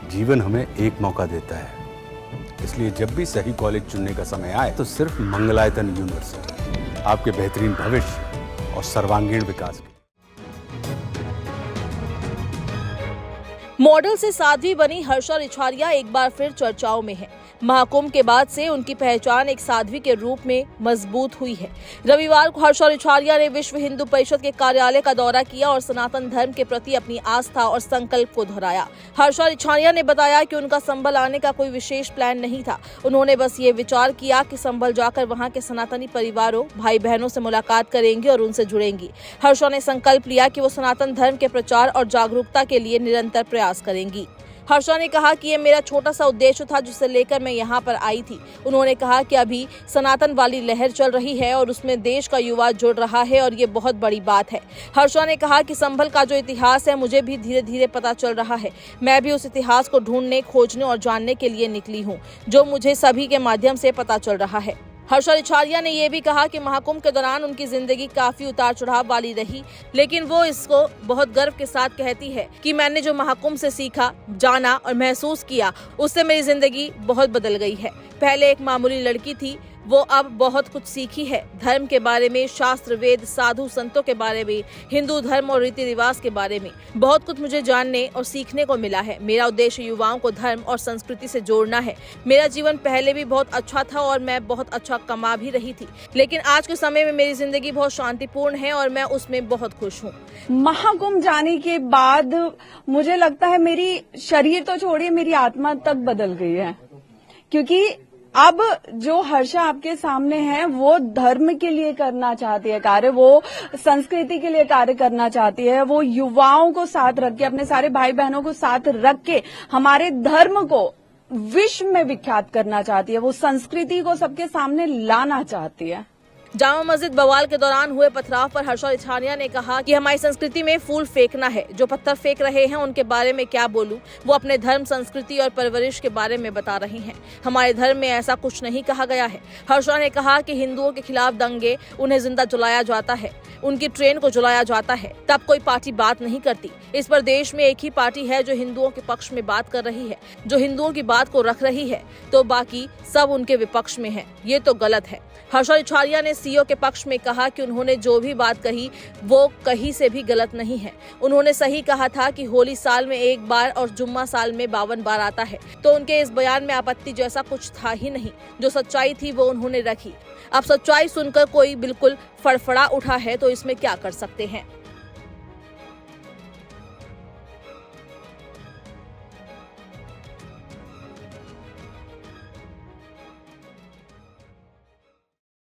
जीवन हमें एक मौका देता है, इसलिए जब भी सही कॉलेज चुनने का समय आए तो सिर्फ मंगलायतन यूनिवर्सिटी आपके बेहतरीन भविष्य और सर्वांगीण विकास के। मॉडल से साध्वी बनी हर्षा रिछारिया एक बार फिर चर्चाओं में है। महाकुंभ के बाद से उनकी पहचान एक साध्वी के रूप में मजबूत हुई है। रविवार को हर्षा रिछारिया ने विश्व हिंदू परिषद के कार्यालय का दौरा किया और सनातन धर्म के प्रति अपनी आस्था और संकल्प को दोहराया। हर्षा रिछारिया ने बताया कि उनका संभल आने का कोई विशेष प्लान नहीं था। उन्होंने बस ये विचार किया कि संभल जाकर वहां के सनातनी परिवारों, भाई बहनों से मुलाकात करेंगी और उनसे जुड़ेंगी। हर्षा ने संकल्प लिया कि वो सनातन धर्म के प्रचार और जागरूकता के लिए निरंतर प्रयास करेंगी। हर्षा ने कहा कि ये मेरा छोटा सा उद्देश्य था जिसे लेकर मैं यहाँ पर आई थी। उन्होंने कहा कि अभी सनातन वाली लहर चल रही है और उसमें देश का युवा जुड़ रहा है और ये बहुत बड़ी बात है। हर्षा ने कहा कि संभल का जो इतिहास है मुझे भी धीरे धीरे पता चल रहा है। मैं भी उस इतिहास को ढूंढने, खोजने और जानने के लिए निकली हूँ, जो मुझे सभी के माध्यम से पता चल रहा है। हर्षा रिछारिया ने यह भी कहा कि महाकुंभ के दौरान उनकी जिंदगी काफी उतार चढ़ाव वाली रही, लेकिन वो इसको बहुत गर्व के साथ कहती है कि मैंने जो महाकुंभ से सीखा, जाना और महसूस किया, उससे मेरी जिंदगी बहुत बदल गई है। पहले एक मामूली लड़की थी, वो अब बहुत कुछ सीखी है। धर्म के बारे में, शास्त्र, वेद, साधु संतों के बारे में, हिंदू धर्म और रीति रिवाज के बारे में बहुत कुछ मुझे जानने और सीखने को मिला है। मेरा उद्देश्य युवाओं को धर्म और संस्कृति से जोड़ना है। मेरा जीवन पहले भी बहुत अच्छा था और मैं बहुत अच्छा कमा भी रही थी, लेकिन आज के समय में मेरी जिंदगी बहुत शांतिपूर्ण है और मैं उसमें बहुत खुश हूँ। महाकुंभ जाने के बाद मुझे लगता है मेरी शरीर तो छोड़िए, मेरी आत्मा तक बदल गई है, क्योंकि अब जो हर्षा आपके सामने है वो धर्म के लिए करना चाहती है कार्य, वो संस्कृति के लिए कार्य करना चाहती है, वो युवाओं को साथ रख के, अपने सारे भाई बहनों को साथ रख के हमारे धर्म को विश्व में विख्यात करना चाहती है, वो संस्कृति को सबके सामने लाना चाहती है। जामा मस्जिद बवाल के दौरान हुए पथराव पर हर्षा रिछारिया ने कहा कि हमारी संस्कृति में फूल फेंकना है। जो पत्थर फेंक रहे हैं उनके बारे में क्या बोलूं, वो अपने धर्म, संस्कृति और परवरिश के बारे में बता रही हैं। हमारे धर्म में ऐसा कुछ नहीं कहा गया है। हर्षा ने कहा कि हिंदुओं के खिलाफ दंगे, उन्हें जिंदा जलाया जाता है, उनकी ट्रेन को जलाया जाता है, तब कोई पार्टी बात नहीं करती। इस पर देश में एक ही पार्टी है जो हिंदुओं के पक्ष में बात कर रही है, जो हिंदुओं की बात को रख रही है, तो बाकी सब उनके विपक्ष में है। ये तो गलत है। हर्षा रिछारिया ने सीओ के पक्ष में कहा कि उन्होंने जो भी बात कही वो कहीं से भी गलत नहीं है। उन्होंने सही कहा था कि होली साल में एक बार और जुम्मा साल में 52 बार आता है, तो उनके इस बयान में आपत्ति जैसा कुछ था ही नहीं। जो सच्चाई थी वो उन्होंने रखी। अब सच्चाई सुनकर कोई बिल्कुल फड़फड़ा उठा है तो इसमें क्या कर सकते हैं।